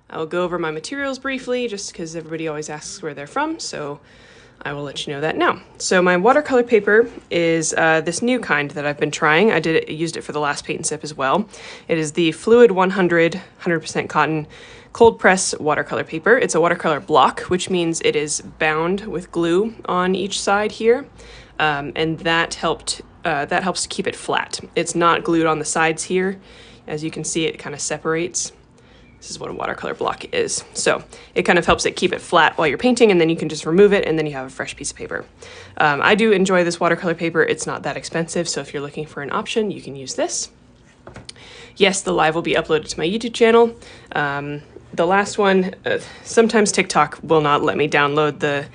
I'll go over my materials briefly just because everybody always asks where they're from, so I will let you know that now. So my watercolor paper is this new kind that I've been trying. I used it for the last paint and sip as well. It is the Fluid 100% cotton cold press watercolor paper. It's a watercolor block, which means it is bound with glue on each side here, and that helps to keep it flat. It's not glued on the sides here. As you can see, it kind of separates. This is what a watercolor block is. So it kind of helps it keep it flat while you're painting, and then you can just remove it and then you have a fresh piece of paper. I do enjoy this watercolor paper. It's not that expensive, so if you're looking for an option, you can use this. Yes, the live will be uploaded to my YouTube channel. The last one, sometimes TikTok will not let me download the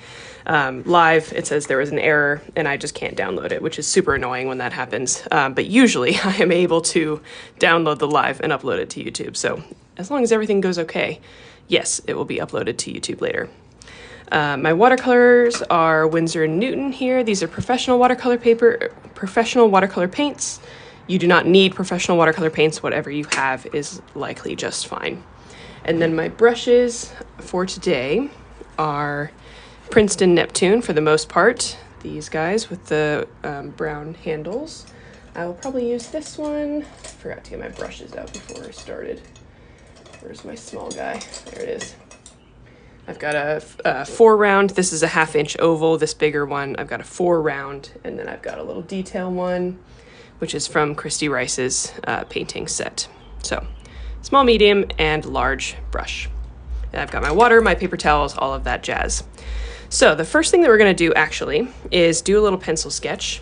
live. It says there was an error and I just can't download it, which is super annoying when that happens. But usually I am able to download the live and upload it to YouTube. So as long as everything goes okay, yes, it will be uploaded to YouTube later. My watercolors are Winsor&Newton here. These are professional watercolor paints. You do not need professional watercolor paints. Whatever you have is likely just fine. And then my brushes for today are Princeton Neptune for the most part. These guys with the brown handles. I will probably use this one. I forgot to get my brushes out before I started. Where's my small guy? There it is. I've got a 4 round. This is a 1/2 inch oval. This bigger one, I've got a 4 round. And then I've got a little detail one, which is from Christy Rice's painting set. So small, medium, and large brush. And I've got my water, my paper towels, all of that jazz. So the first thing that we're gonna do actually is do a little pencil sketch.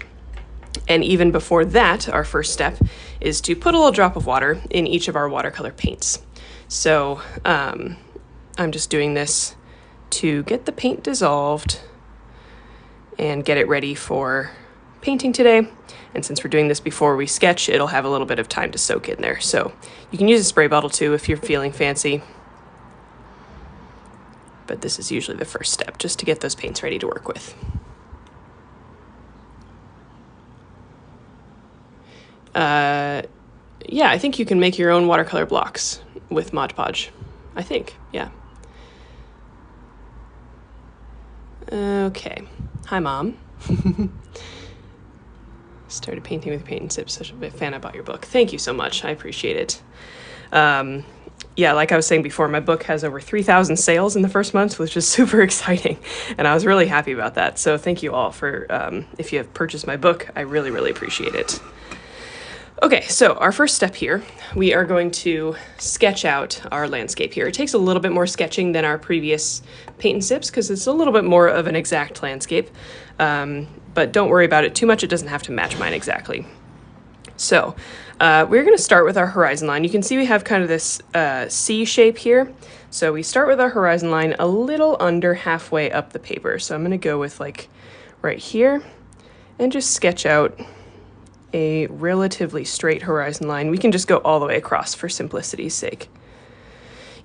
And even before that, our first step is to put a little drop of water in each of our watercolor paints. So I'm just doing this to get the paint dissolved and get it ready for painting today. And since we're doing this before we sketch, it'll have a little bit of time to soak in there. So you can use a spray bottle too if you're feeling fancy. But this is usually the first step, just to get those paints ready to work with. Yeah, I think you can make your own watercolor blocks with Mod Podge. I think, yeah. Okay. Hi, Mom. Started painting with paint and sip. Such a big fan. I bought your book. Thank you so much. I appreciate it. Yeah, like I was saying before, my book has over 3,000 sales in the first month, which is super exciting. And I was really happy about that. So thank you all for, if you have purchased my book, I really, really appreciate it. Okay, so our first step here, we are going to sketch out our landscape here. It takes a little bit more sketching than our previous paint and sips because it's a little bit more of an exact landscape. But don't worry about it too much. It doesn't have to match mine exactly. So we're going to start with our horizon line. You can see we have kind of this C shape here. So we start with our horizon line a little under halfway up the paper. So I'm going to go with like right here and just sketch out a relatively straight horizon line. We can just go all the way across for simplicity's sake.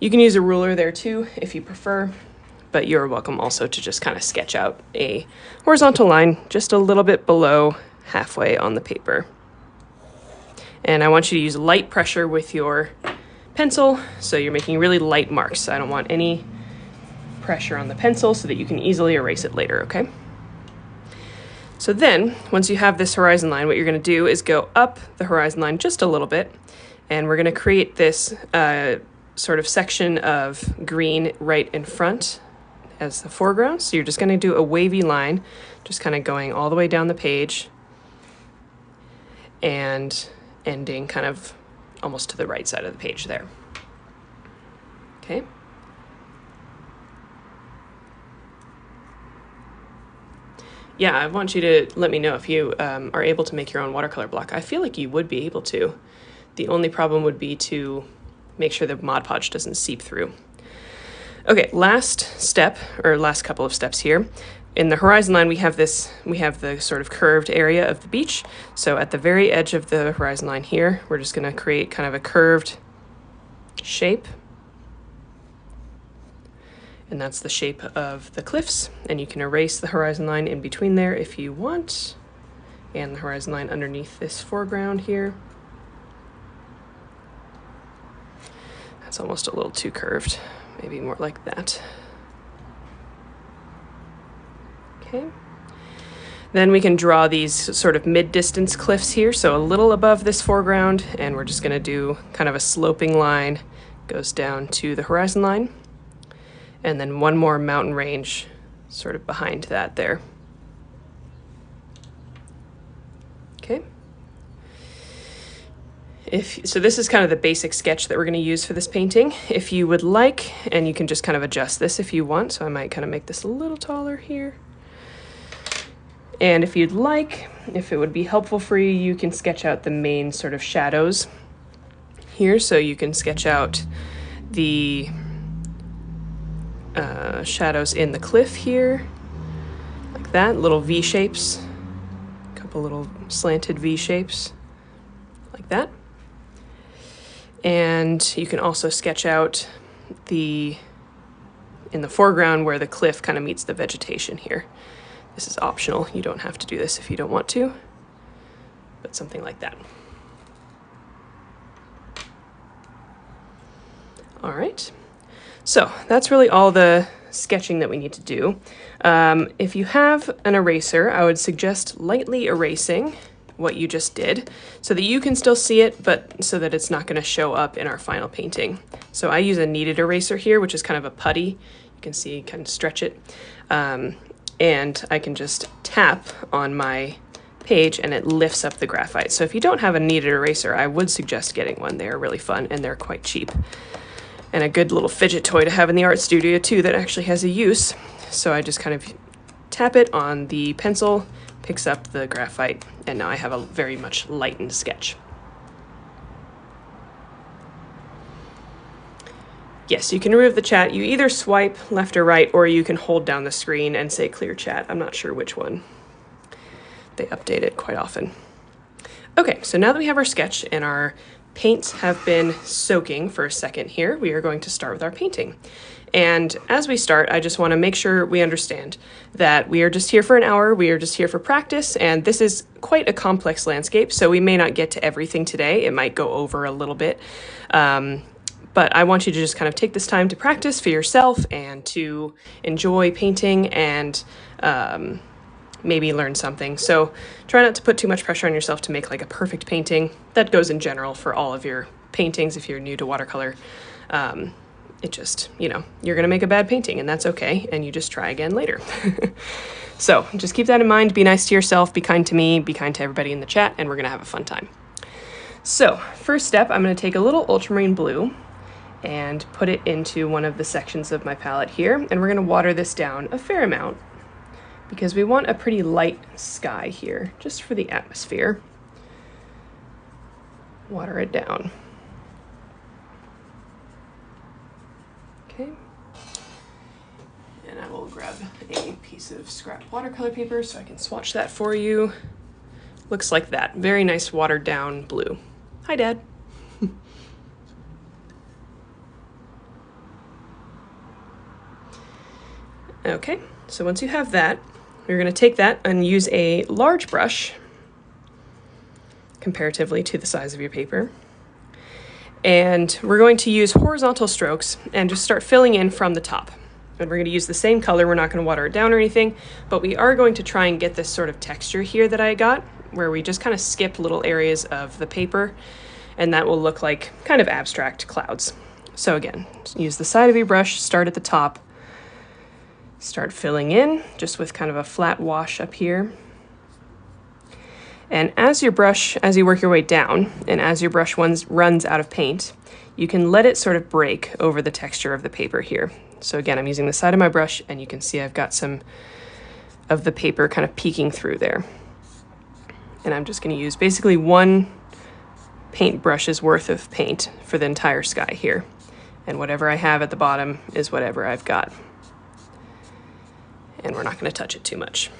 You can use a ruler there too if you prefer, but you're welcome also to just kind of sketch out a horizontal line just a little bit below halfway on the paper. And I want you to use light pressure with your pencil, so you're making really light marks. I don't want any pressure on the pencil so that you can easily erase it later, okay? So then, once you have this horizon line, what you're going to do is go up the horizon line just a little bit, and we're going to create this sort of section of green right in front as the foreground. So you're just going to do a wavy line, just kind of going all the way down the page and ending kind of almost to the right side of the page there. Okay. Yeah, I want you to let me know if you are able to make your own watercolor block. I feel like you would be able to. The only problem would be to make sure the Mod Podge doesn't seep through. Okay, last step, or last couple of steps here. In the horizon line, we have the sort of curved area of the beach. So at the very edge of the horizon line here, we're just gonna create kind of a curved shape. And that's the shape of the cliffs. And you can erase the horizon line in between there if you want. And the horizon line underneath this foreground here. That's almost a little too curved. Maybe more like that. Okay. Then we can draw these sort of mid-distance cliffs here, so a little above this foreground, and we're just going to do kind of a sloping line, goes down to the horizon line, and then one more mountain range sort of behind that there. Okay. So this is kind of the basic sketch that we're going to use for this painting. If you would like, and you can just kind of adjust this if you want, so I might kind of make this a little taller here. And if you'd like, if it would be helpful for you, you can sketch out the main sort of shadows here. So you can sketch out the shadows in the cliff here, like that, little V shapes, a couple little slanted V shapes, like that. And you can also sketch out in the foreground where the cliff kind of meets the vegetation here. This is optional. You don't have to do this if you don't want to, but something like that. All right. So that's really all the sketching that we need to do. If you have an eraser, I would suggest lightly erasing what you just did so that you can still see it, but so that it's not going to show up in our final painting. So I use a kneaded eraser here, which is kind of a putty. You can see, kind of stretch it. And I can just tap on my page and it lifts up the graphite. So if you don't have a kneaded eraser, I would suggest getting one. They're really fun and they're quite cheap. And a good little fidget toy to have in the art studio too that actually has a use. So I just kind of tap it on the pencil, picks up the graphite, and now I have a very much lightened sketch. Yes, you can remove the chat. You either swipe left or right, or you can hold down the screen and say clear chat. I'm not sure which one. They update it quite often. Okay, so now that we have our sketch and our paints have been soaking for a second here, we are going to start with our painting. And as we start, I just want to make sure we understand that we are just here for an hour, we are just here for practice, and this is quite a complex landscape, so we may not get to everything today. It might go over a little bit. But I want you to just kind of take this time to practice for yourself and to enjoy painting and maybe learn something. So try not to put too much pressure on yourself to make like a perfect painting. That goes in general for all of your paintings if you're new to watercolor. It just, you know, you're going to make a bad painting and that's okay. And you just try again later. So just keep that in mind. Be nice to yourself. Be kind to me. Be kind to everybody in the chat. And we're going to have a fun time. So first step, I'm going to take a little ultramarine blue and put it into one of the sections of my palette here. And we're going to water this down a fair amount because we want a pretty light sky here, just for the atmosphere. Water it down. Okay. And I will grab a piece of scrap watercolor paper so I can swatch that for you. Looks like that. Very nice watered down blue. Hi, Dad. Okay, so once you have that, you're going to take that and use a large brush comparatively to the size of your paper. And we're going to use horizontal strokes and just start filling in from the top. And we're going to use the same color. We're not going to water it down or anything, but we are going to try and get this sort of texture here that I got, where we just kind of skip little areas of the paper, and that will look like kind of abstract clouds. So again, use the side of your brush, start at the top, start filling in just with kind of a flat wash up here. And as you work your way down, and as your brush runs out of paint, you can let it sort of break over the texture of the paper here. So again, I'm using the side of my brush, and you can see I've got some of the paper kind of peeking through there. And I'm just going to use basically one paintbrush's worth of paint for the entire sky here. And whatever I have at the bottom is whatever I've got. And we're not going to touch it too much.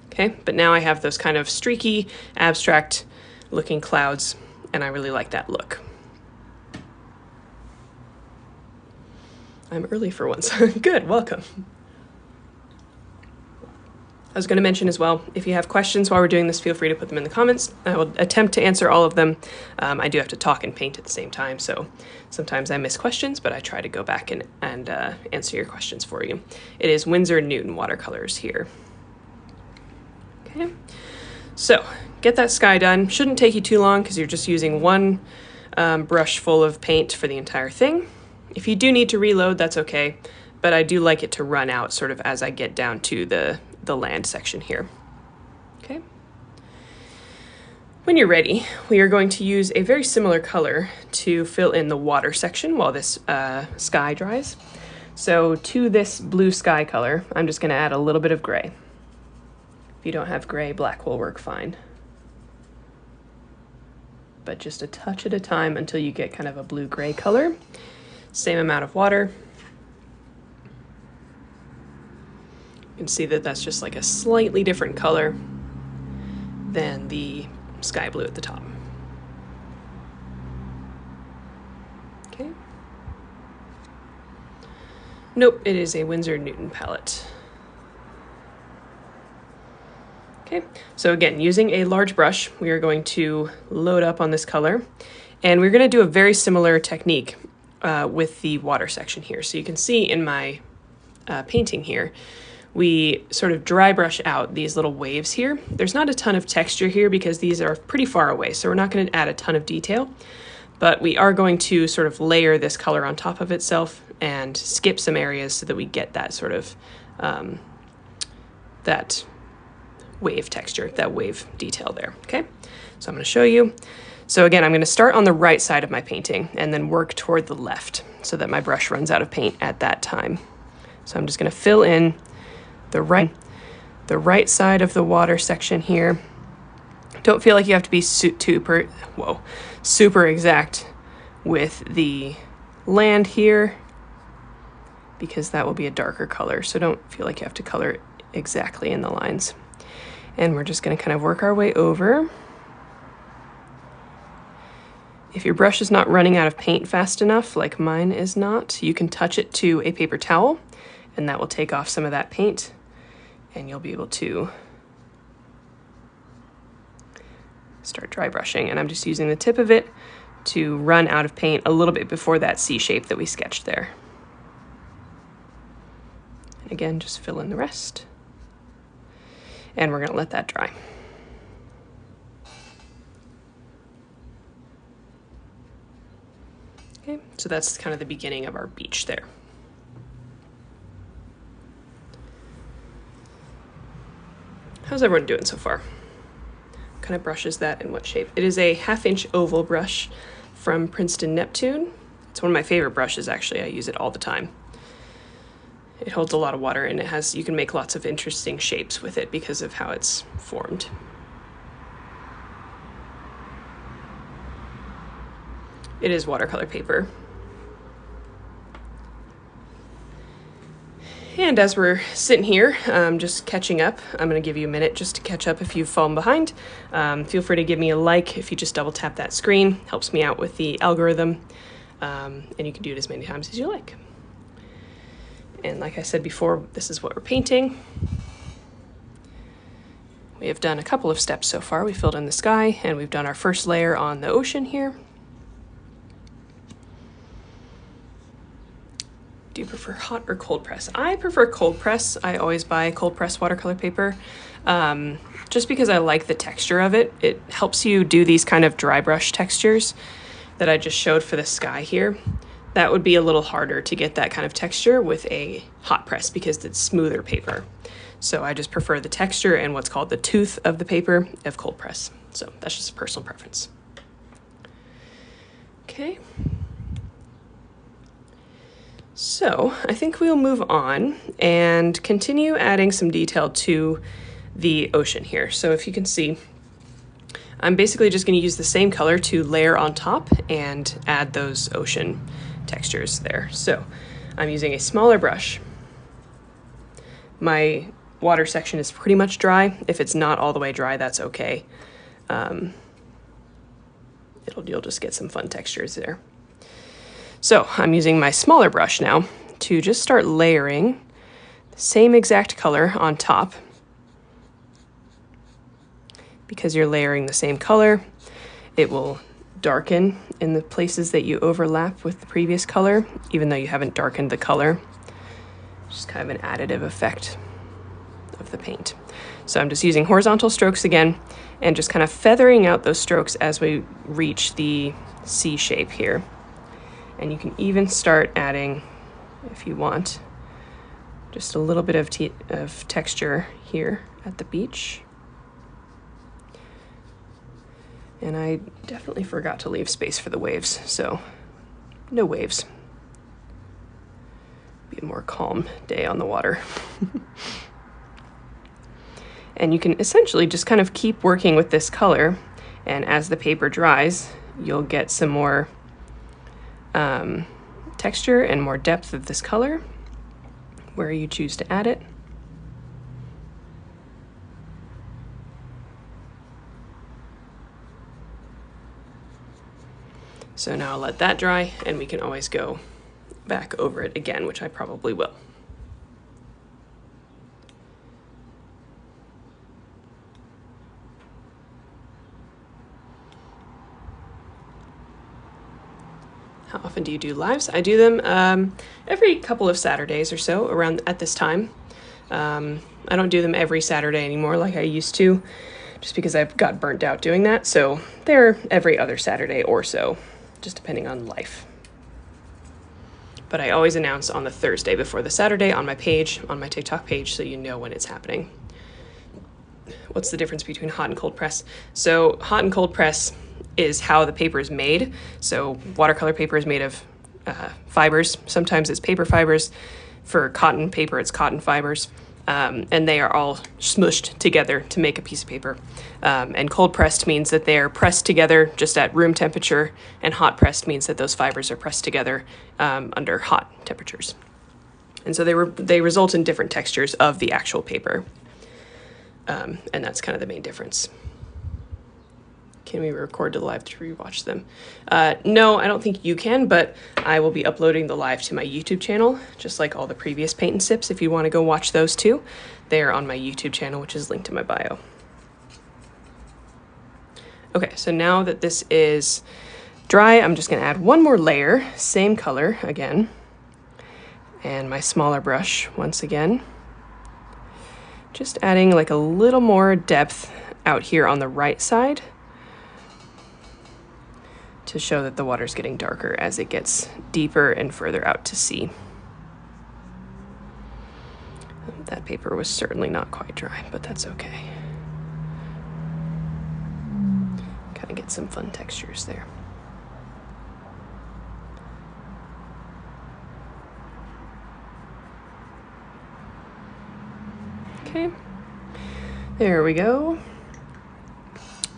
Okay, but now I have those kind of streaky, abstract looking clouds, and I really like that look. I'm early for once. Good, welcome. was going to mention as well, if you have questions while we're doing this, feel free to put them in the comments. I will attempt to answer all of them. I do have to talk and paint at the same time, so sometimes I miss questions, but I try to go back and answer your questions for you. It is Winsor&Newton watercolors here. Okay, so get that sky done. Shouldn't take you too long because you're just using one brush full of paint for the entire thing. If you do need to reload, that's okay, but I do like it to run out sort of as I get down to the land section here. Okay. When you're ready, we are going to use a very similar color to fill in the water section while this sky dries. So to this blue sky color, I'm just going to add a little bit of gray. If you don't have gray, black will work fine. But just a touch at a time until you get kind of a blue-gray color. Same amount of water. You can see that that's just like a slightly different color than the sky blue at the top. Okay. Nope, it is a Winsor&Newton palette. Okay, so again, using a large brush, we are going to load up on this color, and we're going to do a very similar technique with the water section here. So you can see in my painting here, we sort of dry brush out these little waves here. There's not a ton of texture here because these are pretty far away, so we're not going to add a ton of detail, but we are going to sort of layer this color on top of itself and skip some areas so that we get that sort of that wave texture, that wave detail there. Okay, so I'm going to show you. So again, I'm going to start on the right side of my painting and then work toward the left so that my brush runs out of paint at that time. So I'm just going to fill in the right side of the water section here. Don't feel like you have to be super exact with the land here because that will be a darker color. So don't feel like you have to color it exactly in the lines. And we're just going to kind of work our way over. If your brush is not running out of paint fast enough, like mine is not, you can touch it to a paper towel and that will take off some of that paint and you'll be able to start dry brushing. And I'm just using the tip of it to run out of paint a little bit before that C shape that we sketched there. And again, just fill in the rest. And we're going to let that dry. Okay, so that's kind of the beginning of our beach there. How's everyone doing so far? What kind of brush is that and what shape? It is a 1/2-inch oval brush from Princeton Neptune. It's one of my favorite brushes, actually. I use it all the time. It holds a lot of water and you can make lots of interesting shapes with it because of how it's formed. It is watercolor paper. And as we're sitting here, just catching up, I'm going to give you a minute just to catch up if you've fallen behind. Feel free to give me a like if you just double tap that screen. Helps me out with the algorithm. And you can do it as many times as you like. And like I said before, this is what we're painting. We have done a couple of steps so far. We filled in the sky and we've done our first layer on the ocean here. Do you prefer hot or cold press? I prefer cold press. I always buy cold press watercolor paper just because I like the texture of it. It helps you do these kind of dry brush textures that I just showed for the sky here. That would be a little harder to get that kind of texture with a hot press because it's smoother paper. So I just prefer the texture and what's called the tooth of the paper of cold press. So that's just a personal preference. Okay. So I think we'll move on and continue adding some detail to the ocean here. So if you can see, I'm basically just going to use the same color to layer on top and add those ocean textures there. So I'm using a smaller brush. My water section is pretty much dry. If it's not all the way dry, that's okay. You'll just get some fun textures there. So I'm using my smaller brush now to just start layering the same exact color on top. because you're layering the same color, it will darken in the places that you overlap with the previous color, even though you haven't darkened the color. Just kind of an additive effect of the paint. So I'm just using horizontal strokes again and just kind of feathering out those strokes as we reach the C shape here. And you can even start adding, if you want, just a little bit of texture here at the beach. And I definitely forgot to leave space for the waves, so no waves. Be a more calm day on the water. And you can essentially just kind of keep working with this color, and as the paper dries, you'll get some more texture and more depth of this color where you choose to add it. So now I'll let that dry, and we can always go back over it again, which I probably will. How often do you do lives? I do them every couple of Saturdays or so around at this time. I don't do them every Saturday anymore like I used to, just because I've got burnt out doing that. So they're every other Saturday or so, just depending on life. But I always announce on the Thursday before the Saturday on my page, on my TikTok page, so you know when it's happening. What's the difference between hot and cold press? So hot and cold press is how the paper is made. So watercolor paper is made of fibers. Sometimes it's paper fibers. For cotton paper, it's cotton fibers. And they are all smushed together to make a piece of paper. And cold pressed means that they are pressed together just at room temperature, and hot pressed means that those fibers are pressed together under hot temperatures. And so they result in different textures of the actual paper. And that's kind of the main difference. Can we record the live to rewatch them? No, I don't think you can, but I will be uploading the live to my YouTube channel, just like all the previous paint and sips. If you want to go watch those too, they're on my YouTube channel, which is linked in my bio. Okay, so now that this is dry, I'm just going to add one more layer, same color again, and my smaller brush once again. Just adding like a little more depth out here on the right side, to show that the water's getting darker as it gets deeper and further out to sea. That paper was certainly not quite dry, but that's okay. Kind of get some fun textures there. Okay, there we go.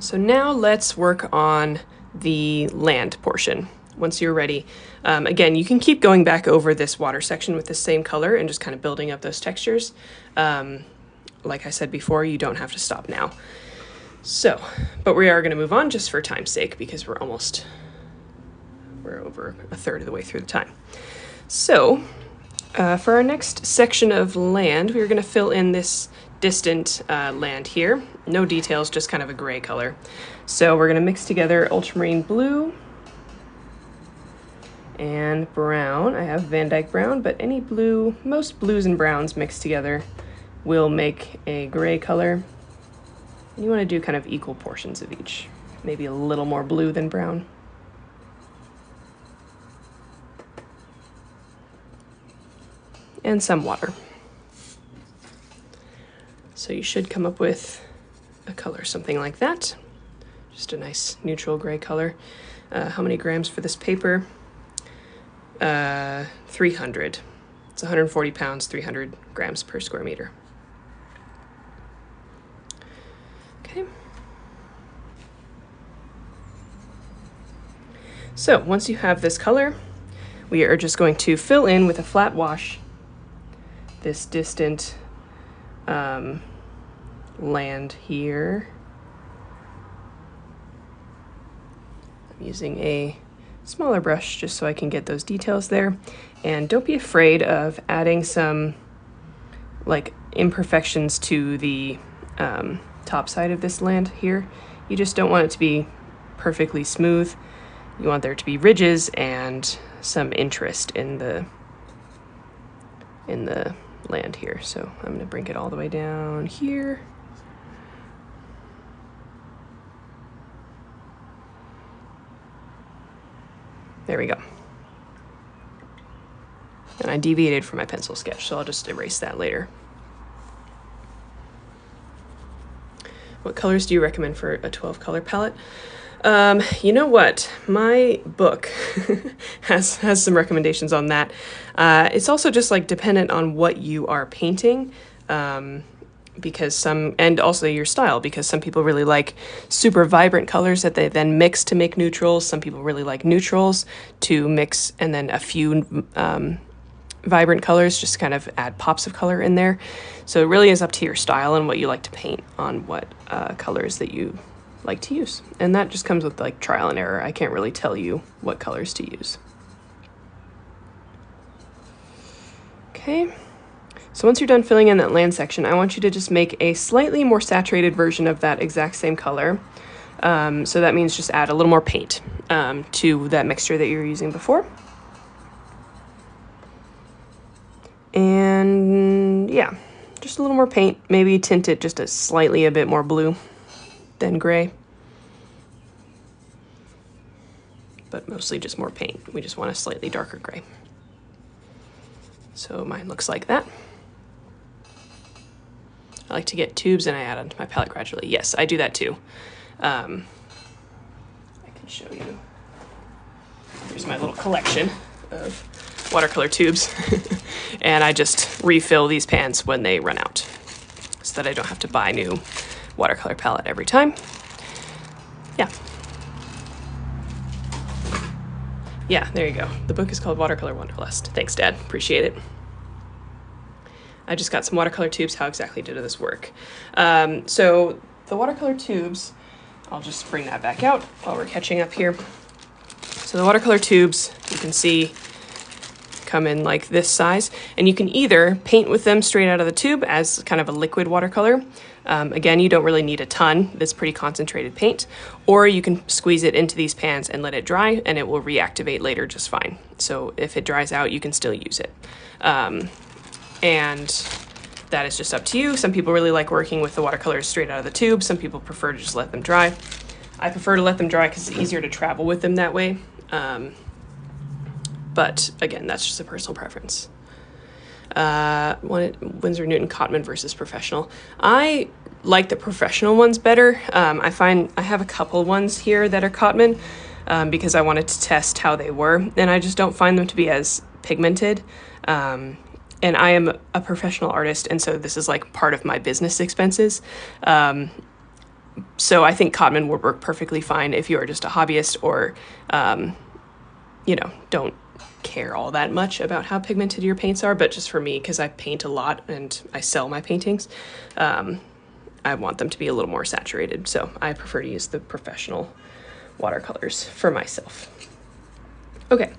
So now let's work on the land portion. Once you're ready, again, you can keep going back over this water section with the same color and just kind of building up those textures. Like I said before, you don't have to stop now. So, but we are going to move on just for time's sake, because we're over a third of the way through the time. So for our next section of land, we're going to fill in this distant land here. No details, just kind of a gray color. So we're going to mix together ultramarine blue and brown. I have Van Dyke brown, but any blue, most blues and browns mixed together will make a gray color. You want to do kind of equal portions of each, maybe a little more blue than brown. And some water. So you should come up with a color something like that. Just a nice neutral gray color. How many grams for this paper? 300. It's 140 pounds, 300 grams per square meter. Okay. So once you have this color, we are just going to fill in with a flat wash this distant land here. I'm using a smaller brush just so I can get those details there. And don't be afraid of adding some like imperfections to the top side of this land here. You just don't want it to be perfectly smooth. You want there to be ridges and some interest in the land here. So I'm gonna bring it all the way down here. There we go. And I deviated from my pencil sketch, so I'll just erase that later. What colors do you recommend for a 12 color palette? You know what? My book has some recommendations on that. It's also just like dependent on what you are painting, because and also your style, because some people really like super vibrant colors that they then mix to make neutrals. Some people really like neutrals to mix and then a few vibrant colors, just kind of add pops of color in there. So it really is up to your style and what you like to paint on what colors that you like to use. And that just comes with like trial and error. I can't really tell you what colors to use. Okay, so once you're done filling in that land section, I want you to just make a slightly more saturated version of that exact same color. So that means just add a little more paint to that mixture that you were using before. And yeah, just a little more paint, maybe tint it just a bit more blue than gray, but mostly just more paint. We just want a slightly darker gray. So mine looks like that. I like to get tubes and I add onto my palette gradually. Yes, I do that too. I can show you. Here's my little collection of watercolor tubes. And I just refill these pans when they run out so that I don't have to buy new watercolor palette every time. Yeah, there you go. The book is called Watercolor Wanderlust. Thanks, Dad. Appreciate it. I just got some watercolor tubes. How exactly did this work? So the watercolor tubes, I'll just bring that back out while we're catching up here. So the watercolor tubes, you can see, come in like this size, and you can either paint with them straight out of the tube as kind of a liquid watercolor. Again, you don't really need a ton. That's pretty concentrated paint. Or you can squeeze it into these pans and let it dry, and it will reactivate later just fine. So if it dries out, you can still use it. And that is just up to you. Some people really like working with the watercolors straight out of the tube. Some people prefer to just let them dry. I prefer to let them dry because it's easier to travel with them that way. But again, that's just a personal preference. Winsor&Newton Cotman versus professional. I like the professional ones better. I find I have a couple ones here that are Cotman because I wanted to test how they were, and I just don't find them to be as pigmented. And I am a professional artist, and so this is like part of my business expenses. So I think Cotman would work perfectly fine if you are just a hobbyist or, you know, don't care all that much about how pigmented your paints are. But just for me, because I paint a lot and I sell my paintings, I want them to be a little more saturated. So I prefer to use the professional watercolors for myself. Okay,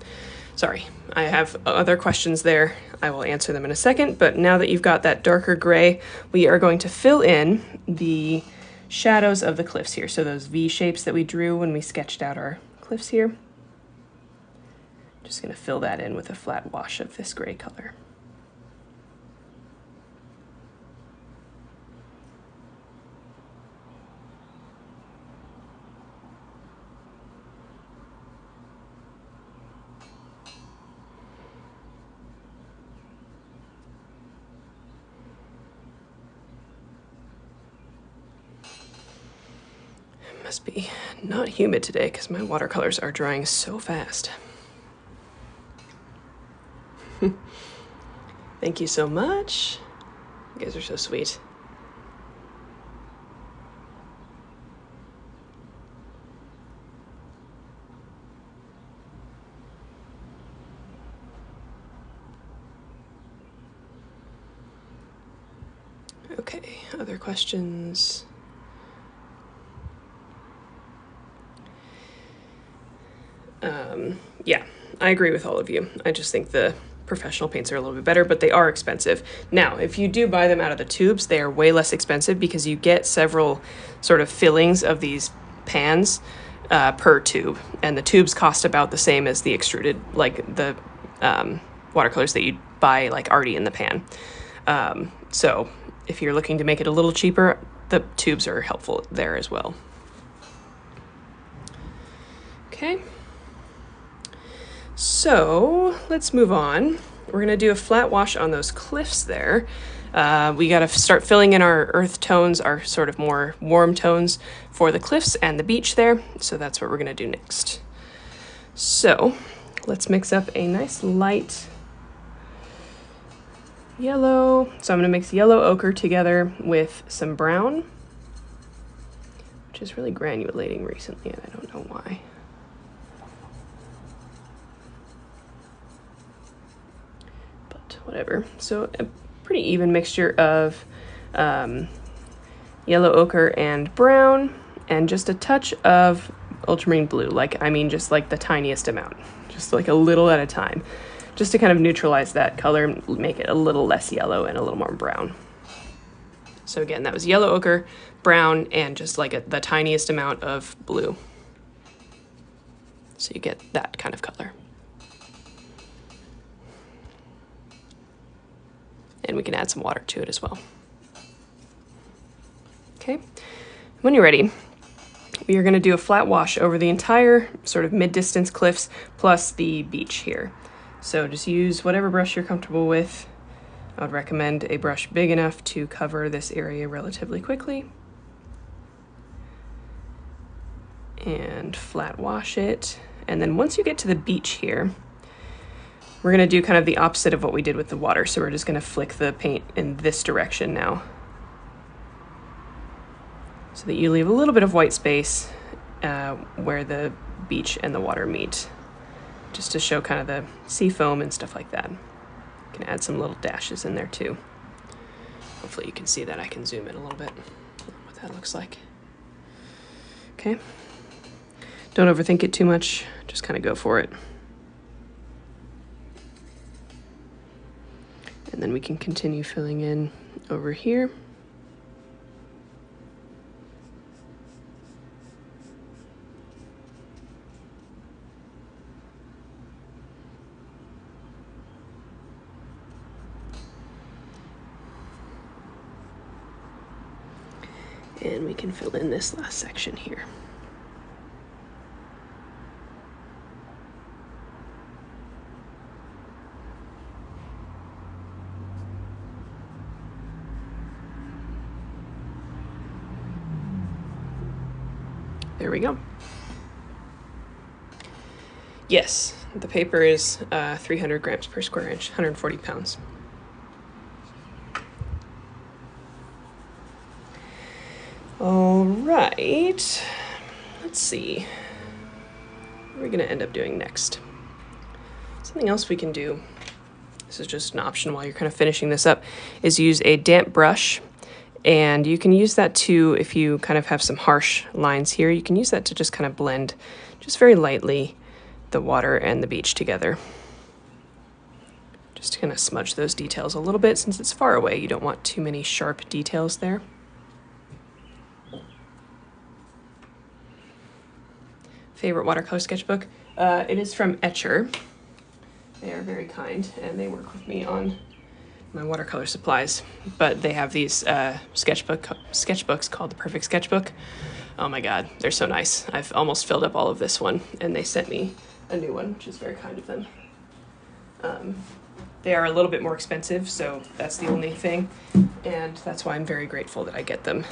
sorry, I have other questions there. I will answer them in a second, but now that you've got that darker gray, we are going to fill in the shadows of the cliffs here. So those V shapes that we drew when we sketched out our cliffs here. Just gonna fill that in with a flat wash of this gray color. It must be not humid today because my watercolors are drying so fast. Thank you so much. You guys are so sweet. Okay, other questions? Yeah, I agree with all of you. I just think the professional paints are a little bit better, but they are expensive. Now, if you do buy them out of the tubes, they are way less expensive because you get several sort of fillings of these pans per tube, and the tubes cost about the same as the extruded, like the watercolors that you buy like already in the pan. So if you're looking to make it a little cheaper, the tubes are helpful there as well. Okay. So let's move on. We're gonna do a flat wash on those cliffs there. We gotta start filling in our earth tones, our sort of more warm tones for the cliffs and the beach there. So that's what we're gonna do next. So let's mix up a nice light yellow. So I'm gonna mix yellow ochre together with some brown, which is really granulating recently, and I don't know why. Whatever. So a pretty even mixture of yellow ochre and brown, and just a touch of ultramarine blue. Like, I mean, just like the tiniest amount, just like a little at a time, just to kind of neutralize that color and make it a little less yellow and a little more brown. So again, that was yellow ochre, brown, and just like the tiniest amount of blue. So you get that kind of color. And we can add some water to it as well. Okay, when you're ready, we are going to do a flat wash over the entire sort of mid-distance cliffs plus the beach here. So just use whatever brush you're comfortable with. I would recommend a brush big enough to cover this area relatively quickly. And flat wash it. And then once you get to the beach here, we're gonna do kind of the opposite of what we did with the water. So we're just gonna flick the paint in this direction now, so that you leave a little bit of white space where the beach and the water meet, just to show kind of the sea foam and stuff like that. You can add some little dashes in there too. Hopefully you can see that. I can zoom in a little bit, what that looks like. Okay, don't overthink it too much, just kind of go for it. And then we can continue filling in over here. And we can fill in this last section here. There we go. Yes, the paper is 300 grams per square inch, 140 pounds. All right, let's see. What are we gonna end up doing next? Something else we can do, this is just an option while you're kind of finishing this up, is use a damp brush. And you can use that too, if you kind of have some harsh lines here, you can use that to just kind of blend just very lightly the water and the beach together. Just to kind of smudge those details a little bit. Since it's far away, you don't want too many sharp details there. Favorite watercolor sketchbook? It is from Etcher. They are very kind and they work with me on my watercolor supplies, but they have these sketchbooks called the Perfect Sketchbook. Oh my god, they're so nice. I've almost filled up all of this one, and they sent me a new one, which is very kind of them. They are a little bit more expensive, so that's the only thing, and that's why I'm very grateful that I get them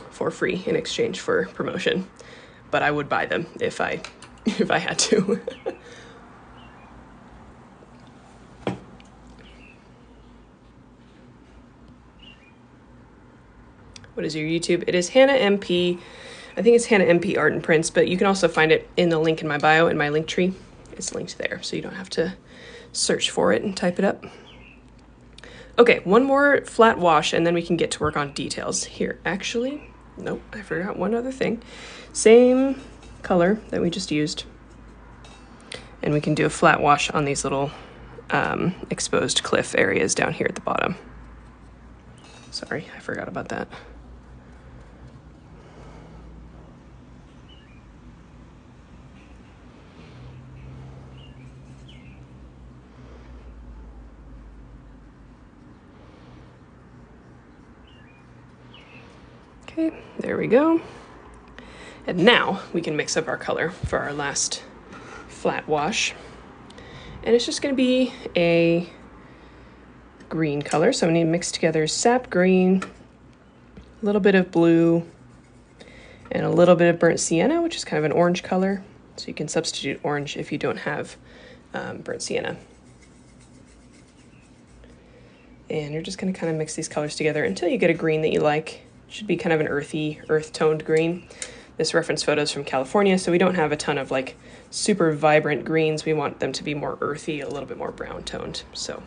for free in exchange for promotion. But I would buy them if I had to. What is your YouTube? It is Hannah MP. I think it's Hannah MP Art and Prints, but you can also find it in the link in my bio, in my link tree. It's linked there, so you don't have to search for it and type it up. Okay, one more flat wash, and then we can get to work on details. Here, actually, nope, I forgot one other thing. Same color that we just used, and we can do a flat wash on these little exposed cliff areas down here at the bottom. Sorry, I forgot about that. Okay, there we go. And now we can mix up our color for our last flat wash. And it's just going to be a green color. So I'm going to mix together sap green, a little bit of blue, and a little bit of burnt sienna, which is kind of an orange color. So you can substitute orange if you don't have burnt sienna. And you're just going to kind of mix these colors together until you get a green that you like. It should be kind of an earthy, earth-toned green. This reference photo is from California, so we don't have a ton of like super vibrant greens. We want them to be more earthy, a little bit more brown toned. So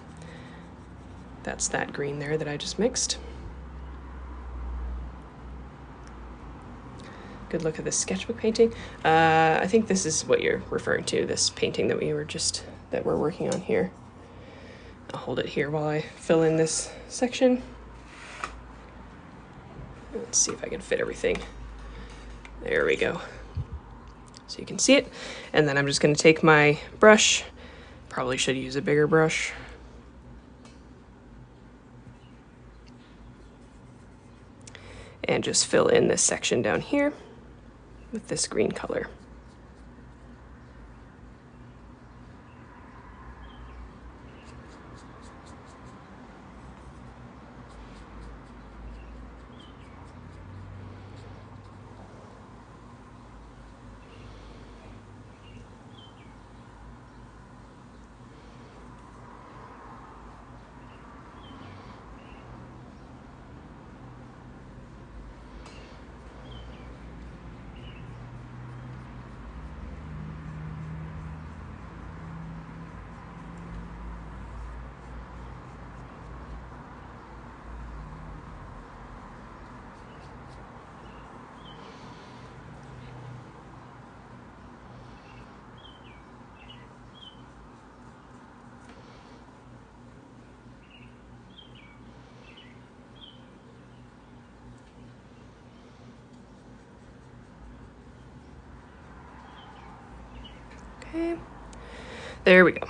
that's that green there that I just mixed. Good look at this sketchbook painting. I think this is what you're referring to, this painting that we're working on here. I'll hold it here while I fill in this section. Let's see if I can fit everything. There we go. So you can see it. And then I'm just going to take my brush. Probably should use a bigger brush. And just fill in this section down here with this green color. Okay, there we go.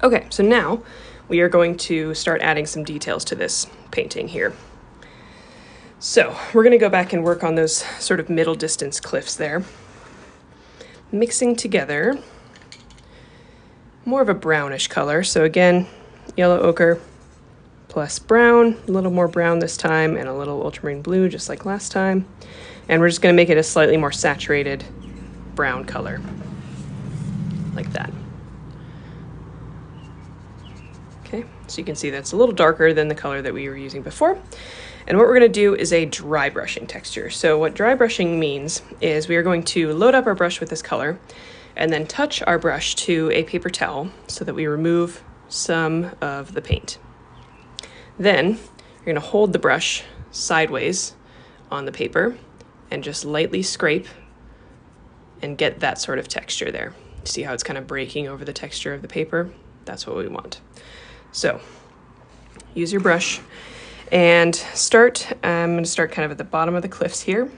Okay, so now we are going to start adding some details to this painting here. So we're going to go back and work on those sort of middle distance cliffs there, mixing together more of a brownish color. So again, yellow ochre plus brown, a little more brown this time, and a little ultramarine blue just like last time. And we're just going to make it a slightly more saturated brown color, like that. Okay, so you can see that's a little darker than the color that we were using before. And what we're going to do is a dry brushing texture. So what dry brushing means is we are going to load up our brush with this color and then touch our brush to a paper towel so that we remove some of the paint. Then you're going to hold the brush sideways on the paper and just lightly scrape and get that sort of texture there. See how it's kind of breaking over the texture of the paper? That's what we want. So use your brush and start. I'm going to start kind of at the bottom of the cliffs here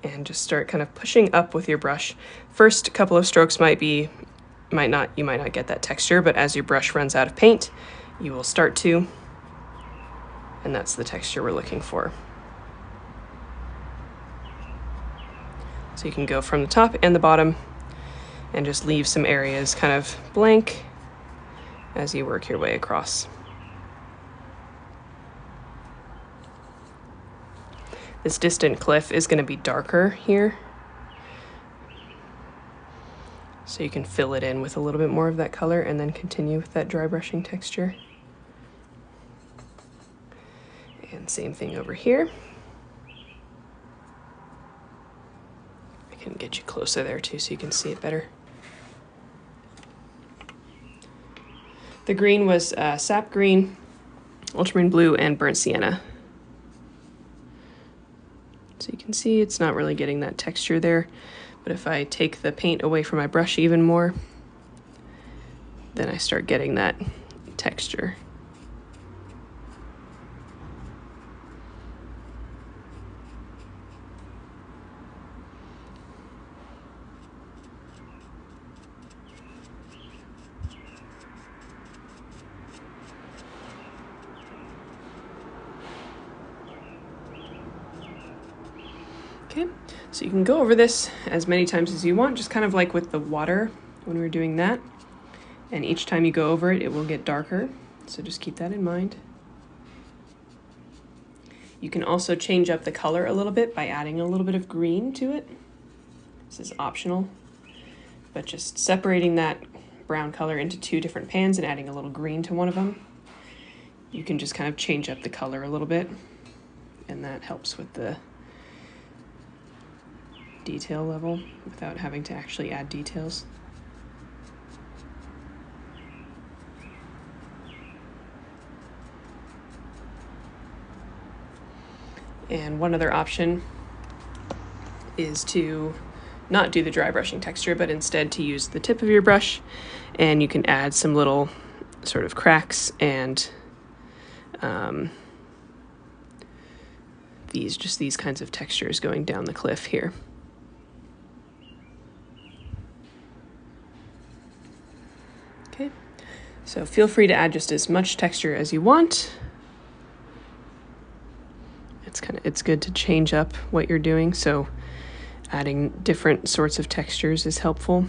and just start kind of pushing up with your brush. First couple of strokes you might not get that texture, but as your brush runs out of paint, you will start to, and that's the texture we're looking for. So you can go from the top and the bottom and just leave some areas kind of blank as you work your way across. This distant cliff is going to be darker here, so you can fill it in with a little bit more of that color and then continue with that dry brushing texture. And same thing over here. I can get you closer there too so you can see it better. The green was sap green, ultramarine blue, and burnt sienna. So you can see it's not really getting that texture there, but if I take the paint away from my brush even more then I start getting that texture. Okay, so you can go over this as many times as you want, just kind of like with the water when we were doing that. And each time you go over it, it will get darker. So just keep that in mind. You can also change up the color a little bit by adding a little bit of green to it. This is optional, but just separating that brown color into 2 different pans and adding a little green to one of them. You can just kind of change up the color a little bit, and that helps with the detail level without having to actually add details. And one other option is to not do the dry brushing texture, but instead to use the tip of your brush, and you can add some little sort of cracks and these kinds of textures going down the cliff here. Okay, so feel free to add just as much texture as you want. It's good to change up what you're doing, so adding different sorts of textures is helpful.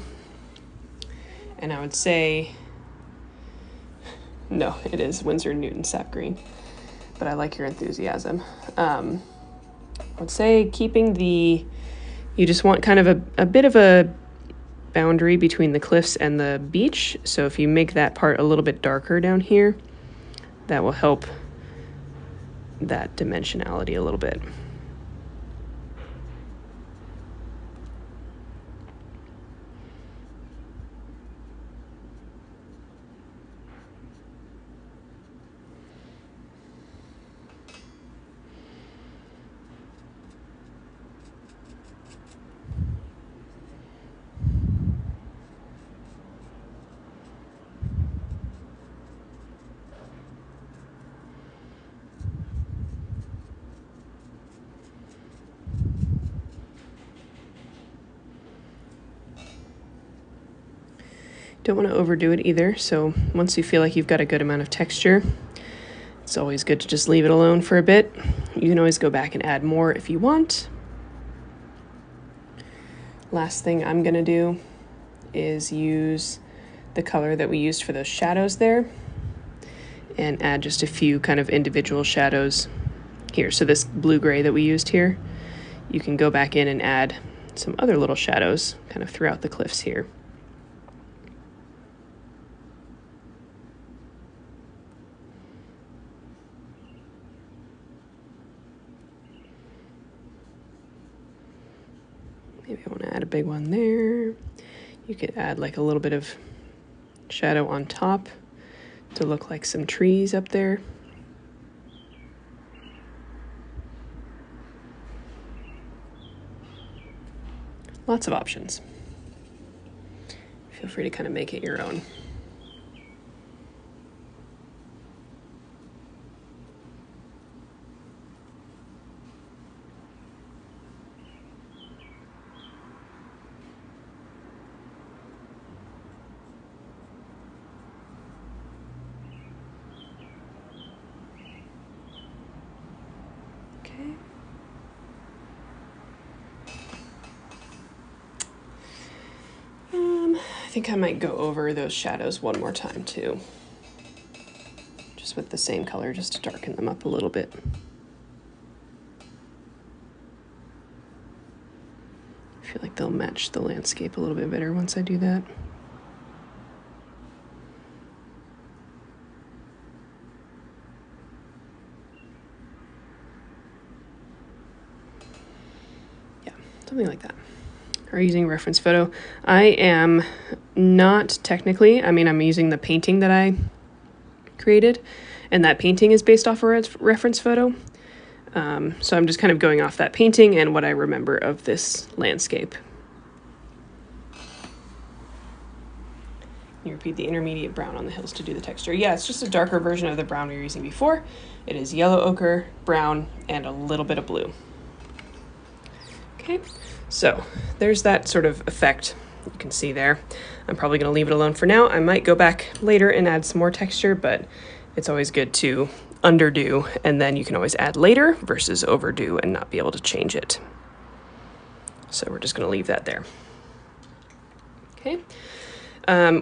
And I would say, no, it is Winsor&Newton sap green, but I like your enthusiasm. I would say keeping you just want kind of a bit of a boundary between the cliffs and the beach. So if you make that part a little bit darker down here, that will help that dimensionality a little bit. Don't want to overdo it either, so once you feel like you've got a good amount of texture, it's always good to just leave it alone for a bit. You can always go back and add more if you want. Last thing I'm going to do is use the color that we used for those shadows there and add just a few kind of individual shadows here. So this blue-gray that we used here, you can go back in and add some other little shadows kind of throughout the cliffs here. Maybe I want to add a big one there. You could add like a little bit of shadow on top to look like some trees up there. Lots of options. Feel free to kind of make it your own. I think I might go over those shadows one more time too, just with the same color, just to darken them up a little bit. I feel like they'll match the landscape a little bit better once I do that. Yeah, something like that. Or using reference photo. I am not technically, I mean, I'm using the painting that I created, and that painting is based off a reference photo. So I'm just kind of going off that painting and what I remember of this landscape. You repeat the intermediate brown on the hills to do the texture. Yeah, it's just a darker version of the brown we were using before. It is yellow ochre, brown, and a little bit of blue. Okay, so there's that sort of effect you can see there. I'm probably going to leave it alone for now. I might go back later and add some more texture, but it's always good to underdo, and then you can always add later versus overdo and not be able to change it. So we're just going to leave that there. Okay.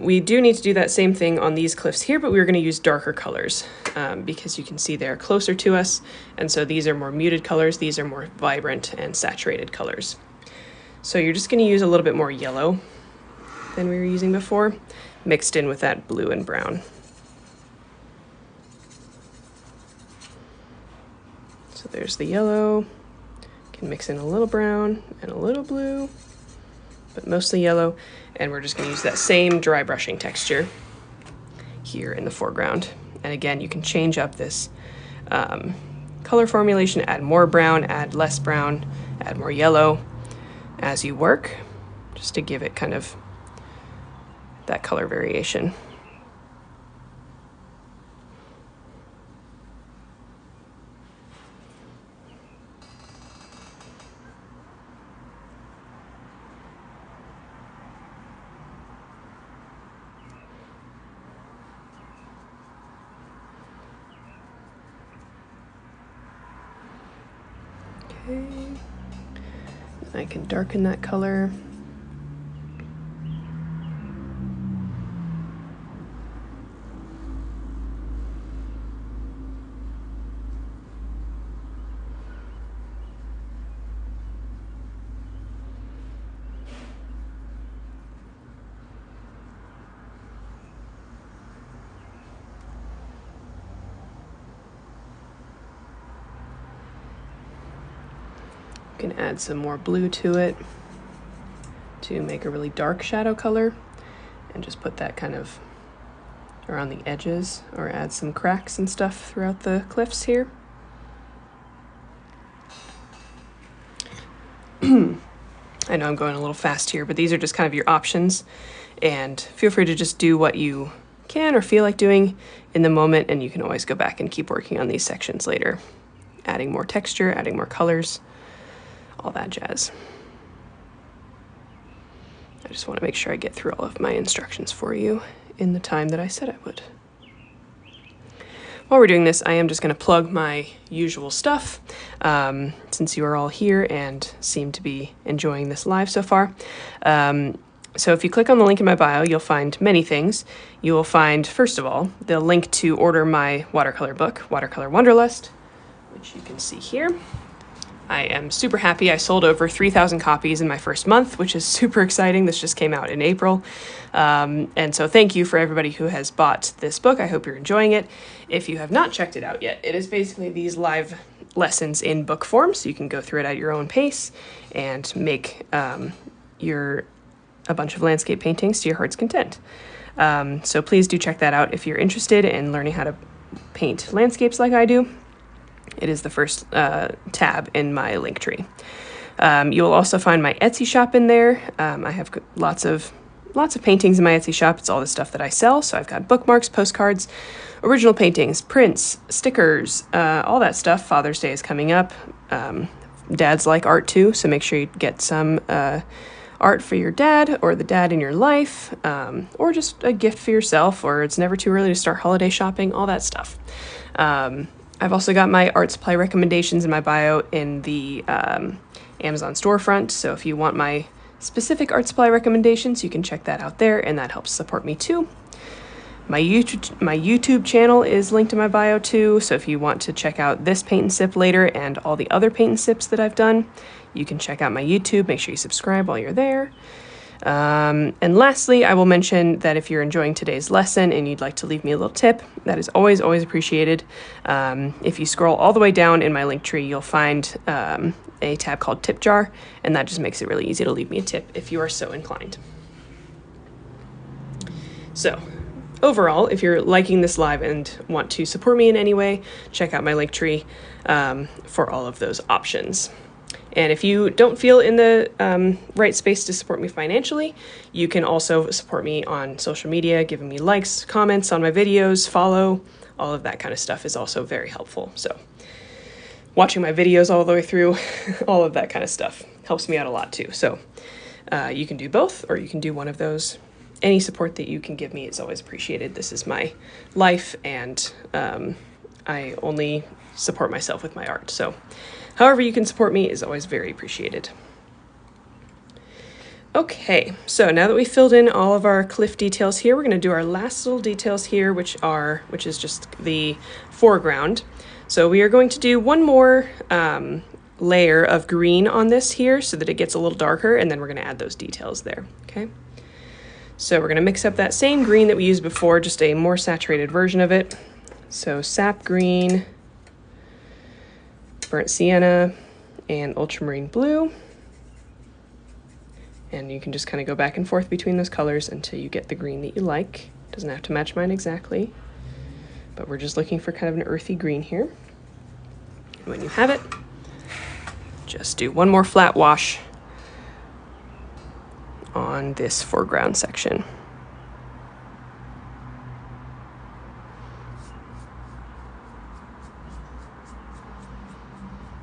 We do need to do that same thing on these cliffs here, but we're going to use darker colors because you can see they're closer to us. And so these are more muted colors. These are more vibrant and saturated colors. So you're just going to use a little bit more yellow than we were using before, mixed in with that blue and brown. So there's the yellow. You can mix in a little brown and a little blue, but mostly yellow. And we're just going to use that same dry brushing texture here in the foreground. And again, you can change up this color formulation, add more brown, add less brown, add more yellow as you work, just to give it kind of that color variation. Okay, I can darken that color. Can add some more blue to it to make a really dark shadow color, and just put that kind of around the edges, or add some cracks and stuff throughout the cliffs here. I know I'm going a little fast here, but these are just kind of your options, and feel free to just do what you can or feel like doing in the moment, and you can always go back and keep working on these sections later, adding more texture, adding more colors, all that jazz. I just want to make sure I get through all of my instructions for you in the time that I said I would. While we're doing this, I am just going to plug my usual stuff, since you are all here and seem to be enjoying this live so far. So if you click on the link in my bio, you'll find many things. You will find, first of all, the link to order my watercolor book, Watercolor Wanderlust, which you can see here. I am super happy. I sold over 3,000 copies in my first month, which is super exciting. This just came out in April. And so thank you for everybody who has bought this book. I hope you're enjoying it. If you have not checked it out yet, it is basically these live lessons in book form, so you can go through it at your own pace and make a bunch of landscape paintings to your heart's content. So please do check that out if you're interested in learning how to paint landscapes like I do. It is the first tab in my link tree. You will also find my Etsy shop in there. I have lots of paintings in my Etsy shop. It's all the stuff that I sell. So I've got bookmarks, postcards, original paintings, prints, stickers, all that stuff. Father's Day is coming up. Dads like art too, so make sure you get some art for your dad or the dad in your life, or just a gift for yourself, or it's never too early to start holiday shopping, all that stuff. I've also got my art supply recommendations in my bio in the Amazon storefront, so if you want my specific art supply recommendations, you can check that out there, and that helps support me too. My YouTube channel is linked in my bio too, so if you want to check out this paint and sip later and all the other paint and sips that I've done, you can check out my YouTube. Make sure you subscribe while you're there. And lastly, I will mention that if you're enjoying today's lesson and you'd like to leave me a little tip, that is always appreciated. If you scroll all the way down in my link tree, you'll find a tab called Tip Jar, and that just makes it really easy to leave me a tip if you are so inclined. So, overall, if you're liking this live and want to support me in any way, check out my link tree for all of those options. And if you don't feel in the right space to support me financially, you can also support me on social media, giving me likes, comments on my videos, follow, all of that kind of stuff is also very helpful. So watching my videos all the way through, all of that kind of stuff helps me out a lot too. So you can do both, or you can do one of those. Any support that you can give me is always appreciated. This is my life, and I only support myself with my art. So however you can support me is always very appreciated. Okay, so now that we filled in all of our cliff details here, we're going to do our last little details here, which is just the foreground. So we are going to do one more layer of green on this here so that it gets a little darker, and then we're going to add those details there. Okay, so we're going to mix up that same green that we used before, just a more saturated version of it. So sap green, burnt sienna, and ultramarine blue. And you can just kind of go back and forth between those colors until you get the green that you like. Doesn't have to match mine exactly, but we're just looking for kind of an earthy green here. And when you have it, just do one more flat wash on this foreground section.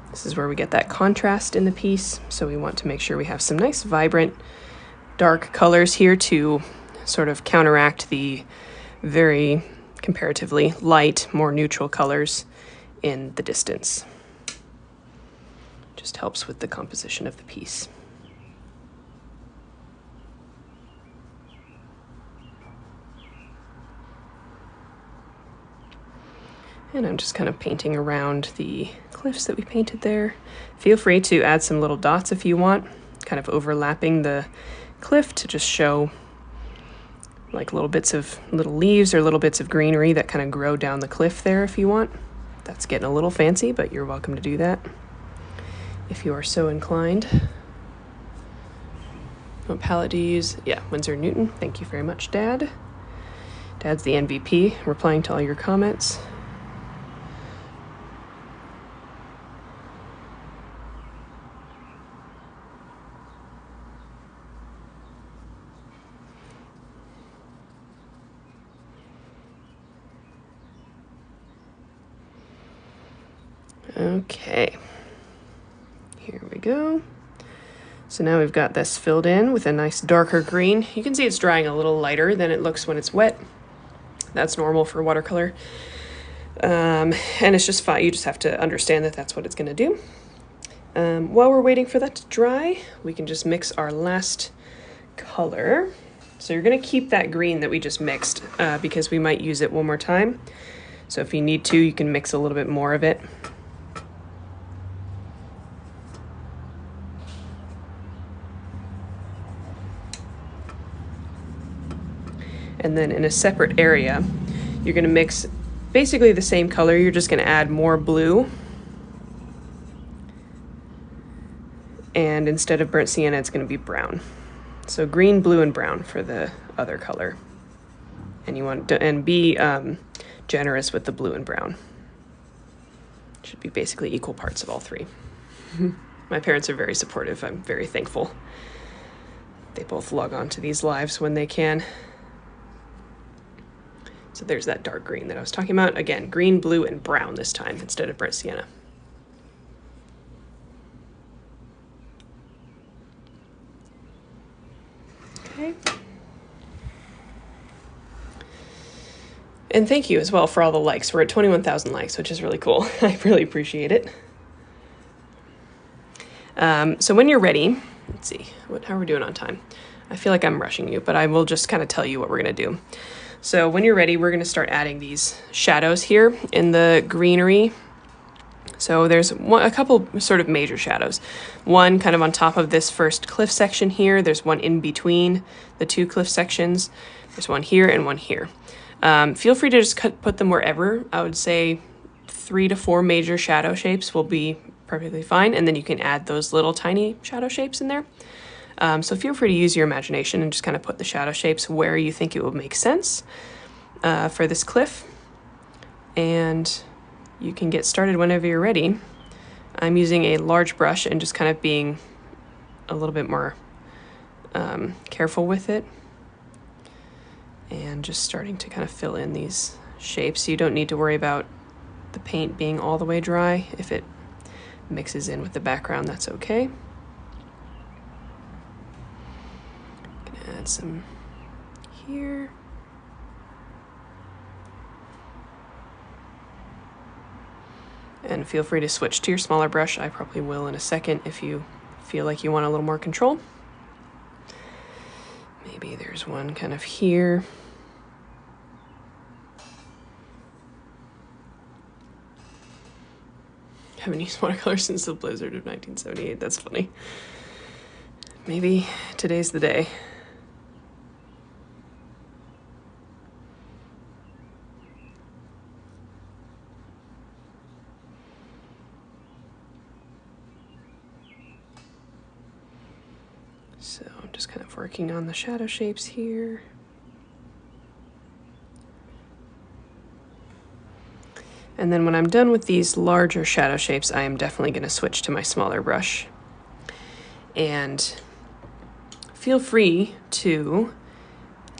This is where we get that contrast in the piece, so we want to make sure we have some nice vibrant dark colors here to sort of counteract the very comparatively light, more neutral colors in the distance. Just helps with the composition of the piece. And I'm just kind of painting around the cliffs that we painted there. Feel free to add some little dots if you want, kind of overlapping the cliff to just show like little bits of little leaves or little bits of greenery that kind of grow down the cliff there if you want. That's getting a little fancy, but you're welcome to do that if you are so inclined. What palette do you use? Yeah, Winsor&Newton. Thank you very much, Dad. Dad's the MVP, replying to all your comments. Okay, here we go. So now we've got this filled in with a nice darker green. You can see it's drying a little lighter than it looks when it's wet. That's normal for watercolor. And it's just fine. You just have to understand that that's what it's going to do. While we're waiting for that to dry, we can just mix our last color. So you're going to keep that green that we just mixed because we might use it one more time. So if you need to, you can mix a little bit more of it. And then in a separate area, you're going to mix basically the same color. You're just going to add more blue. And instead of burnt sienna, it's going to be brown. So green, blue, and brown for the other color. And you want to be generous with the blue and brown. Should be basically equal parts of all three. My parents are very supportive. I'm very thankful. They both log on to these lives when they can. So there's that dark green that I was talking about. Again, green, blue, and brown this time instead of burnt sienna. Okay. And thank you as well for all the likes. We're at 21,000 likes, which is really cool. I really appreciate it. So when you're ready, let's see, how are we doing on time? I feel like I'm rushing you, but I will just kind of tell you what we're going to do. So when you're ready, we're going to start adding these shadows here in the greenery. So there's a couple sort of major shadows. One kind of on top of this first cliff section here. There's one in between the two cliff sections. There's one here and one here. Feel free to just put them wherever. I would say 3 to 4 major shadow shapes will be perfectly fine. And then you can add those little tiny shadow shapes in there. So feel free to use your imagination and just kind of put the shadow shapes where you think it will make sense for this cliff. And you can get started whenever you're ready. I'm using a large brush and just kind of being a little bit more careful with it. And just starting to kind of fill in these shapes. You don't need to worry about the paint being all the way dry. If it mixes in with the background, that's okay. Gonna add some here. And feel free to switch to your smaller brush. I probably will in a second if you feel like you want a little more control. Maybe there's one kind of here. Haven't used watercolor since the blizzard of 1978. That's funny. Maybe today's the day. So I'm just kind of working on the shadow shapes here. And then when I'm done with these larger shadow shapes, I am definitely going to switch to my smaller brush. And feel free to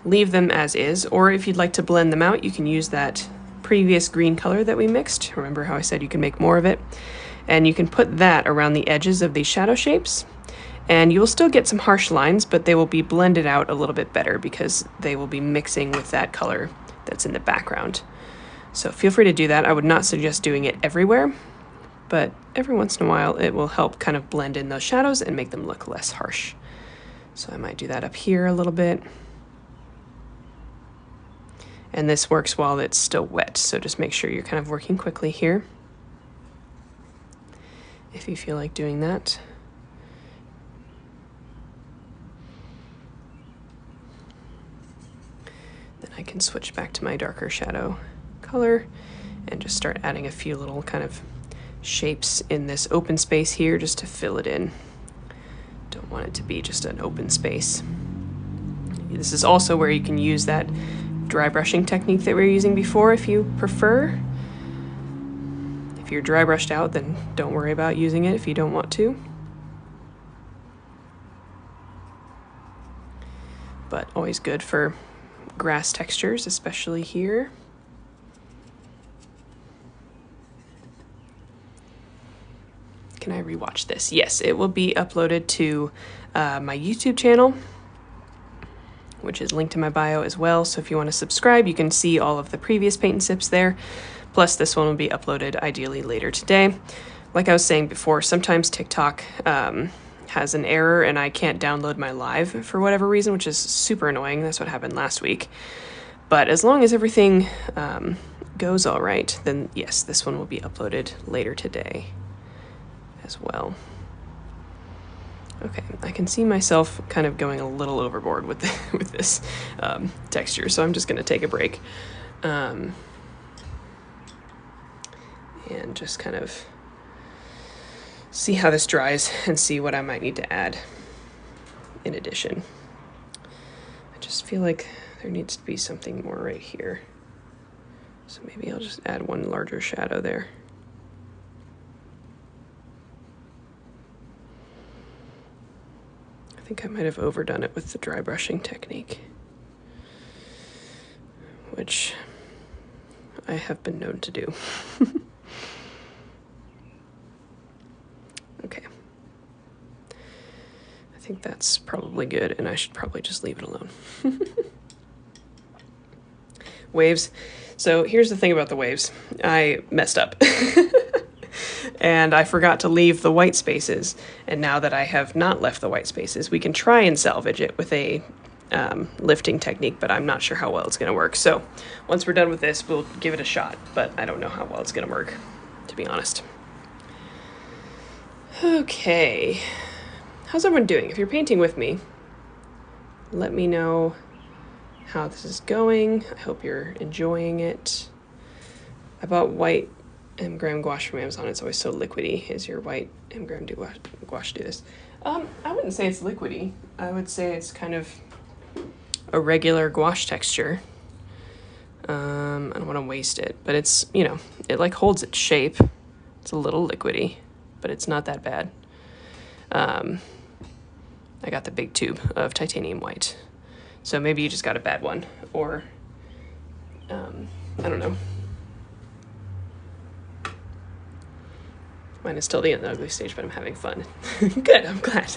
leave them as is, or if you'd like to blend them out, you can use that previous green color that we mixed. Remember how I said you can make more of it? And you can put that around the edges of these shadow shapes. And you will still get some harsh lines, but they will be blended out a little bit better because they will be mixing with that color that's in the background. So feel free to do that. I would not suggest doing it everywhere, but every once in a while it will help kind of blend in those shadows and make them look less harsh. So I might do that up here a little bit. And this works while it's still wet, so just make sure you're kind of working quickly here if you feel like doing that. Then I can switch back to my darker shadow color and just start adding a few little kind of shapes in this open space here just to fill it in. Don't want it to be just an open space. This is also where you can use that dry brushing technique that we were using before if you prefer. If you're dry brushed out, then don't worry about using it if you don't want to. But always good for grass textures, especially here. Can I rewatch this? Yes, it will be uploaded to my YouTube channel, which is linked in my bio as well. So if you want to subscribe, you can see all of the previous paint and sips there. Plus this one will be uploaded ideally later today. Like I was saying before, sometimes TikTok has an error and I can't download my live for whatever reason, which is super annoying. That's what happened last week. But as long as everything goes all right, then yes, this one will be uploaded later today as well. Okay, I can see myself kind of going a little overboard with with this texture, so I'm just going to take a break and just kind of see how this dries and see what I might need to add in addition. I just feel like there needs to be something more right here, so maybe I'll just add one larger shadow there. I think I might have overdone it with the dry brushing technique, which I have been known to do. Okay. I think that's probably good, and I should probably just leave it alone. Waves. So here's the thing about the waves. I messed up. And I forgot to leave the white spaces. And now that I have not left the white spaces, we can try and salvage it with a lifting technique, but I'm not sure how well it's going to work. So once we're done with this, we'll give it a shot, but I don't know how well it's going to work, to be honest. Okay. How's everyone doing? If you're painting with me, let me know how this is going. I hope you're enjoying it. I bought white M-gram gouache from Amazon. It's always so liquidy. Is your white M-gram gouache do this? I wouldn't say it's liquidy. I would say it's kind of a regular gouache texture. I don't want to waste it, but it's, you know, it like holds its shape. It's a little liquidy. but it's not that bad. I got the big tube of titanium white. So maybe you just got a bad one, or I don't know. Mine is still the ugly stage, but I'm having fun. Good, I'm glad.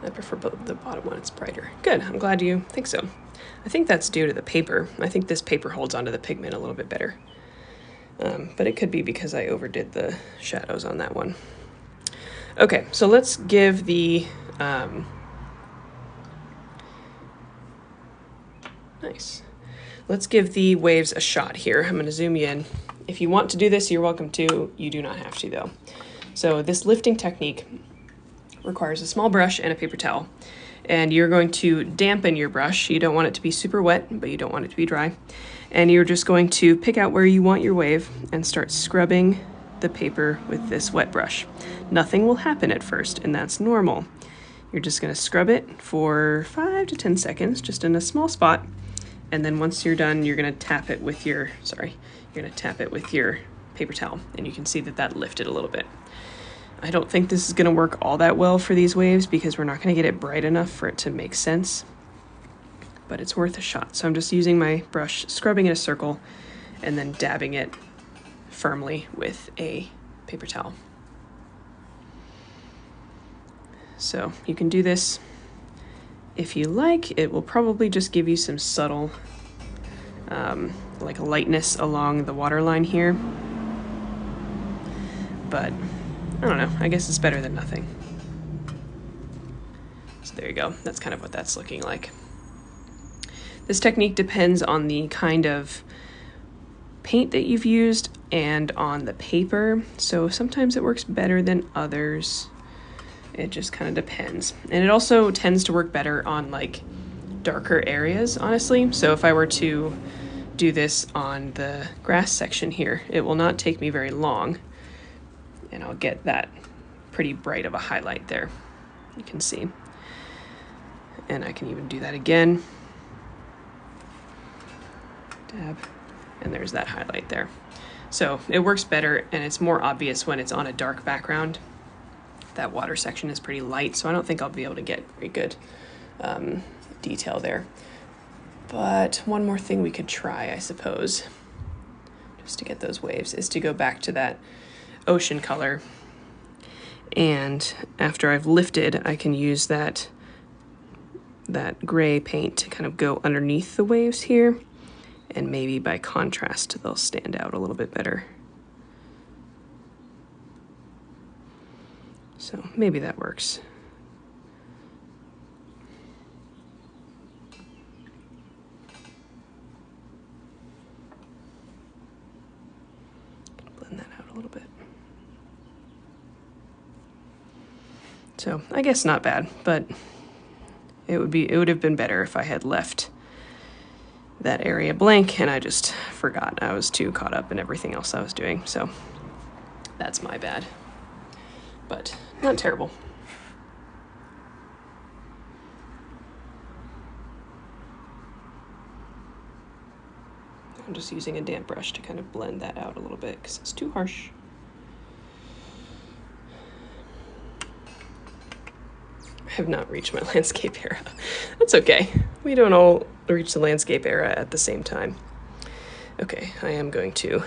I prefer the bottom one, it's brighter. Good, I'm glad you think so. I think that's due to the paper. I think this paper holds onto the pigment a little bit better. But it could be because I overdid the shadows on that one. Okay, so let's give the, nice. Let's give the waves a shot here. I'm gonna zoom you in. If you want to do this, you're welcome to. You do not have to though. So this lifting technique requires a small brush and a paper towel. And you're going to dampen your brush. You don't want it to be super wet, but you don't want it to be dry. And you're just going to pick out where you want your wave and start scrubbing the paper with this wet brush. Nothing will happen at first, and that's normal. You're just gonna scrub it for 5 to 10 seconds, just in a small spot. And then once you're done, you're gonna tap it with your, paper towel. And you can see that that lifted a little bit. I don't think this is gonna work all that well for these waves because we're not gonna get it bright enough for it to make sense, but it's worth a shot. So I'm just using my brush, scrubbing in a circle, and then dabbing it firmly with a paper towel. So you can do this if you like. It will probably just give you some subtle like lightness along the waterline here, but I don't know, I guess it's better than nothing. So there you go, that's kind of what that's looking like. This technique depends on the kind of paint that you've used and on the paper, so sometimes it works better than others. It just kind of depends. And it also tends to work better on like darker areas, honestly. So if I were to do this on the grass section here, it will not take me very long, and I'll get that pretty bright of a highlight there, you can see. And I can even do that again. Dab, and there's that highlight there. So it works better, and it's more obvious when it's on a dark background. That water section is pretty light, so I don't think I'll be able to get very good detail there. But one more thing we could try, I suppose, just to get those waves, is to go back to that ocean color. And after I've lifted, I can use that gray paint to kind of go underneath the waves here. And maybe by contrast, they'll stand out a little bit better. So maybe that works. Blend that out a little bit. So I guess not bad, but it would have been better if I had left that area blank and I just forgot. I was too caught up in everything else I was doing, so that's my bad. But not terrible. I'm just using a damp brush to kind of blend that out a little bit because it's too harsh. I have not reached my landscape era. That's okay. We don't all reach the landscape era at the same time. Okay, I am going to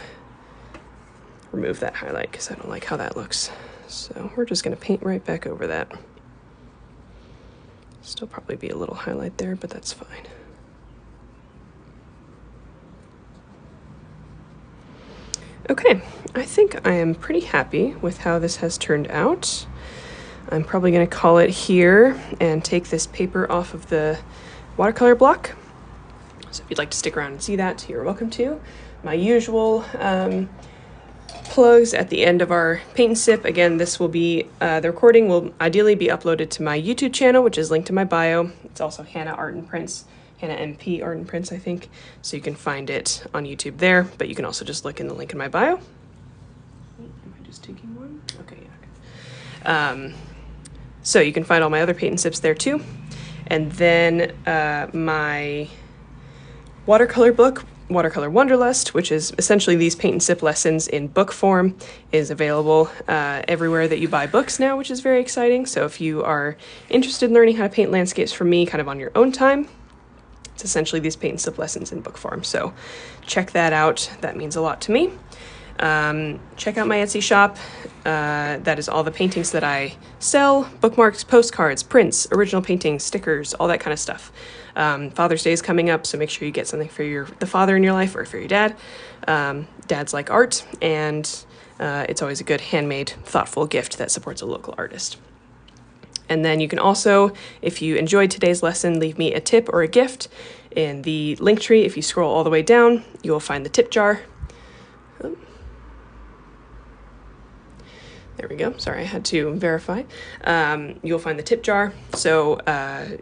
remove that highlight because I don't like how that looks. So we're just going to paint right back over that. Still probably be a little highlight there, but that's fine. Okay, I think I am pretty happy with how this has turned out. I'm probably going to call it here and take this paper off of the watercolor block. So if you'd like to stick around and see that, you're welcome to. My usual plugs at the end of our paint and sip. Again, this will be, the recording will ideally be uploaded to my YouTube channel, which is linked in my bio. It's also Hannah Art and Prints, Hannah MP Art and Prints, I think. So you can find it on YouTube there, but you can also just look in the link in my bio. Am I just taking one? Okay, yeah. So you can find all my other paint and sips there too. And then my watercolor book Watercolor Wanderlust, which is essentially these paint and sip lessons in book form, is available everywhere that you buy books now, which is very exciting. So if you are interested in learning how to paint landscapes from me kind of on your own time, it's essentially these paint and sip lessons in book form. So check that out. That means a lot to me. Check out my Etsy shop. That is all the paintings that I sell: bookmarks, postcards, prints, original paintings, stickers, all that kind of stuff. Father's Day is coming up, so make sure you get something for the father in your life or for your dad. Dads like art, and it's always a good handmade, thoughtful gift that supports a local artist. And then you can also, if you enjoyed today's lesson, leave me a tip or a gift in the link tree. If you scroll all the way down, you will find the tip jar. There we go. Sorry, I had to verify. You'll find the tip jar, so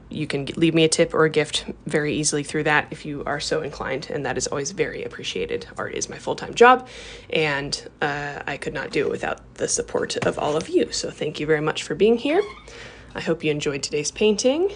you can leave me a tip or a gift very easily through that if you are so inclined, and that is always very appreciated. Art is my full-time job, and I could not do it without the support of all of you. So thank you very much for being here. I hope you enjoyed today's painting.